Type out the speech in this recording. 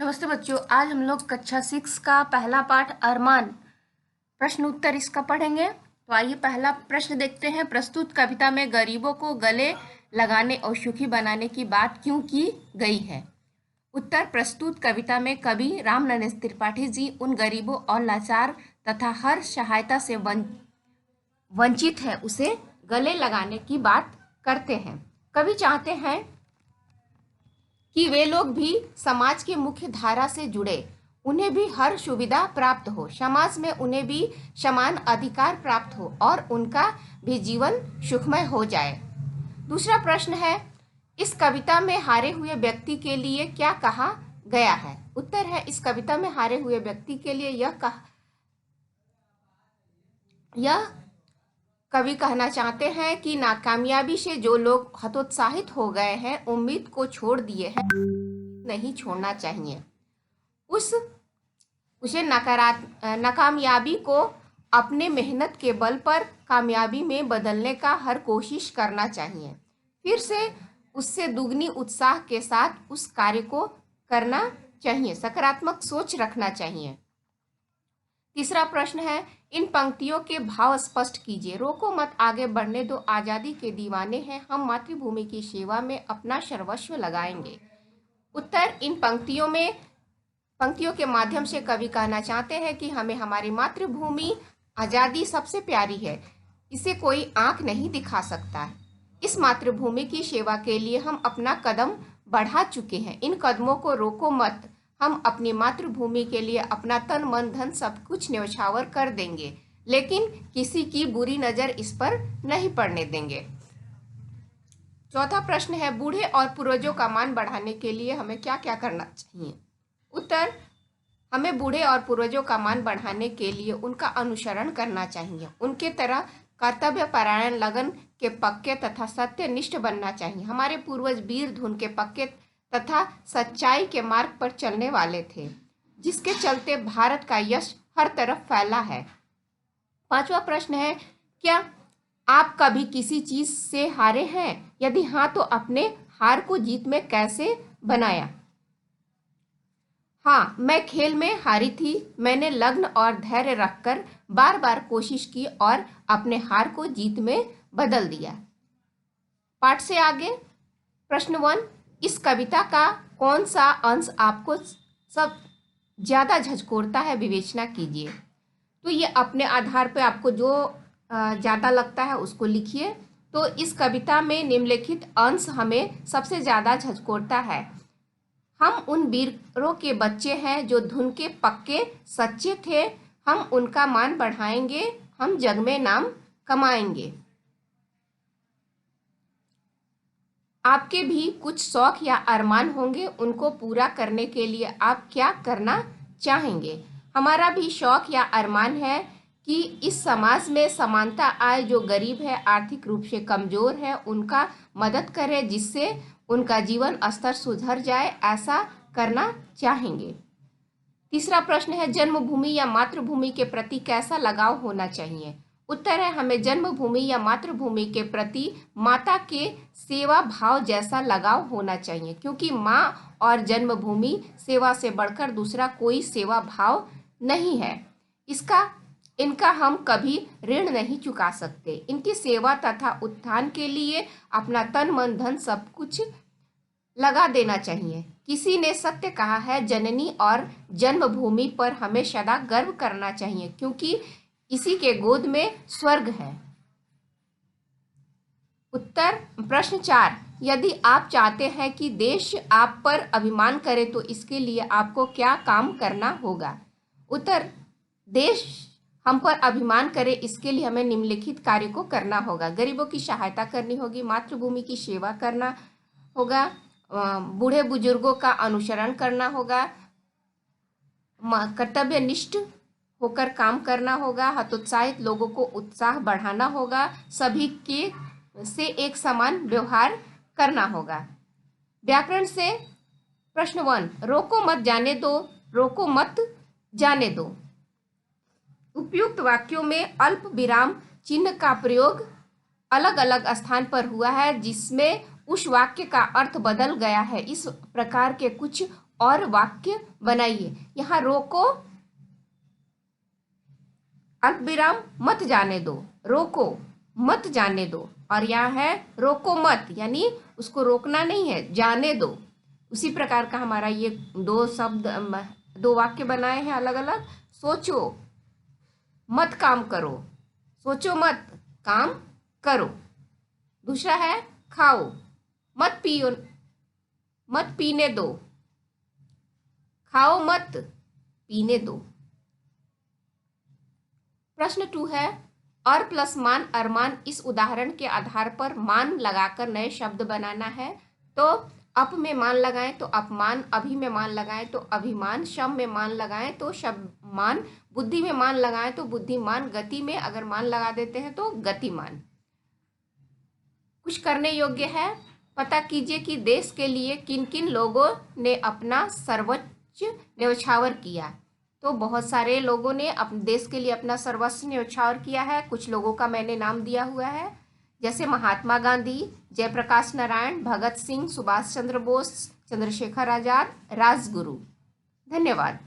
नमस्ते बच्चों, आज हम लोग कक्षा 6 का पहला पाठ अरमान प्रश्न उत्तर इसका पढ़ेंगे। तो आइए पहला प्रश्न देखते हैं। प्रस्तुत कविता में गरीबों को गले लगाने और सुखी बनाने की बात क्यों की गई है? उत्तर। प्रस्तुत कविता में कवि रामनरेश त्रिपाठी जी उन गरीबों और लाचार तथा हर सहायता से वंचित है उसे गले लगाने की बात करते हैं। कवि चाहते हैं कि वे लोग भी समाज के मुख्य धारा से जुड़े, उन्हें भी हर सुविधा प्राप्त हो, समाज में उन्हें भी समान अधिकार प्राप्त हो और उनका भी जीवन सुखमय हो जाए। दूसरा प्रश्न है, इस कविता में हारे हुए व्यक्ति के लिए क्या कहा गया है? उत्तर है, इस कविता में हारे हुए व्यक्ति के लिए यह कवि कहना चाहते हैं कि नाकामयाबी से जो लोग हतोत्साहित हो गए हैं, उम्मीद को छोड़ दिए हैं, नहीं छोड़ना चाहिए। उसे नाकामयाबी को अपने मेहनत के बल पर कामयाबी में बदलने का हर कोशिश करना चाहिए। फिर से उससे दुगनी उत्साह के साथ उस कार्य को करना चाहिए, सकारात्मक सोच रखना चाहिए। तीसरा प्रश्न है, इन पंक्तियों के भाव स्पष्ट कीजिए। रोको मत, आगे बढ़ने दो, आज़ादी के दीवाने हैं हम, मातृभूमि की सेवा में अपना सर्वस्व लगाएंगे। उत्तर। इन पंक्तियों के माध्यम से कवि कहना चाहते हैं कि हमें हमारी मातृभूमि आज़ादी सबसे प्यारी है, इसे कोई आंख नहीं दिखा सकता है। इस मातृभूमि की सेवा के लिए हम अपना कदम बढ़ा चुके हैं। इन कदमों को रोको मत, हम अपनी मातृभूमि के लिए अपना तन मन धन सब कुछ न्यौछावर कर देंगे, लेकिन किसी की बुरी नज़र इस पर नहीं पड़ने देंगे। चौथा प्रश्न है, बूढ़े और पूर्वजों का मान बढ़ाने के लिए हमें क्या क्या करना चाहिए? उत्तर। हमें बूढ़े और पूर्वजों का मान बढ़ाने के लिए उनका अनुसरण करना चाहिए, उनके तरह कर्तव्य परायण, लगन के पक्के तथा सत्यनिष्ठ बनना चाहिए। हमारे पूर्वज वीर धुन के पक्के तथा सच्चाई के मार्ग पर चलने वाले थे, जिसके चलते भारत का यश हर तरफ फैला है। पांचवा प्रश्न है, क्या आप कभी किसी चीज से हारे हैं? यदि हाँ, तो अपने हार को जीत में कैसे बनाया? हाँ, मैं खेल में हारी थी। मैंने लगन और धैर्य रखकर बार बार कोशिश की और अपने हार को जीत में बदल दिया। पाठ से आगे प्रश्न 1, इस कविता का कौन सा अंश आपको सब ज़्यादा झकझोरता है? विवेचना कीजिए। तो ये अपने आधार पर आपको जो ज़्यादा लगता है उसको लिखिए। तो इस कविता में निम्नलिखित अंश हमें सबसे ज़्यादा झकझोरता है। हम उन वीरों के बच्चे हैं जो धुन के पक्के सच्चे थे, हम उनका मान बढ़ाएंगे, हम जग में नाम कमाएंगे। आपके भी कुछ शौक या अरमान होंगे, उनको पूरा करने के लिए आप क्या करना चाहेंगे? हमारा भी शौक या अरमान है कि इस समाज में समानता आए, जो गरीब है, आर्थिक रूप से कमजोर है, उनका मदद करें, जिससे उनका जीवन स्तर सुधर जाए, ऐसा करना चाहेंगे। तीसरा प्रश्न है, जन्मभूमि या मातृभूमि के प्रति कैसा लगाव होना चाहिए? उत्तर है, हमें जन्मभूमि या मातृभूमि के प्रति माता के सेवा भाव जैसा लगाव होना चाहिए, क्योंकि माँ और जन्मभूमि सेवा से बढ़कर दूसरा कोई सेवा भाव नहीं है। इनका हम कभी ऋण नहीं चुका सकते। इनकी सेवा तथा उत्थान के लिए अपना तन मन धन सब कुछ लगा देना चाहिए। किसी ने सत्य कहा है, जननी और जन्मभूमि पर हमें सदा गर्व करना चाहिए, क्योंकि इसी के गोद में स्वर्ग है। उत्तर। प्रश्न 4, यदि आप चाहते हैं कि देश आप पर अभिमान करे तो इसके लिए आपको क्या काम करना होगा? उत्तर। देश हम पर अभिमान करे, इसके लिए हमें निम्नलिखित कार्य को करना होगा। गरीबों की सहायता करनी होगी, मातृभूमि की सेवा करना होगा, बूढ़े बुजुर्गों का अनुसरण करना होगा, कर्तव्यनिष्ठ होकर काम करना होगा, हतोत्साहित लोगों को उत्साह बढ़ाना होगा, सभी के से एक समान व्यवहार करना होगा। व्याकरण से प्रश्न 1, रोको मत जाने दो, रोको मत जाने दो। उपयुक्त वाक्यों में अल्प विराम चिन्ह का प्रयोग अलग अलग स्थान पर हुआ है, जिसमें उस वाक्य का अर्थ बदल गया है। इस प्रकार के कुछ और वाक्य बनाइए। यहाँ रोको, अल्पविराम, मत जाने दो, रोको मत जाने दो, और यहाँ है रोको मत, यानी उसको रोकना नहीं है, जाने दो। उसी प्रकार का हमारा ये दो शब्द, दो वाक्य बनाए हैं अलग अलग। सोचो मत काम करो, सोचो मत काम करो। दूसरा है खाओ मत पियो, मत पीने दो, खाओ मत पीने दो। प्रश्न 2 है और प्लस मान अरमान, इस उदाहरण के आधार पर मान लगाकर नए शब्द बनाना है। तो अप में मान लगाएं तो अपमान, अभी में मान लगाएं तो अभिमान, शम में मान लगाएं तो शब्दमान, बुद्धि में मान लगाएं तो बुद्धिमान, गति में अगर मान लगा देते हैं तो गतिमान। कुछ करने योग्य है। पता कीजिए कि देश के लिए किन किन लोगों ने अपना सर्वोच्च न्यौछावर किया। तो बहुत सारे लोगों ने अपने देश के लिए अपना सर्वस्व न्यौछावर किया है। कुछ लोगों का मैंने नाम दिया हुआ है, जैसे महात्मा गांधी, जयप्रकाश नारायण, भगत सिंह, सुभाष चंद्र बोस, चंद्रशेखर आजाद, राजगुरु। धन्यवाद।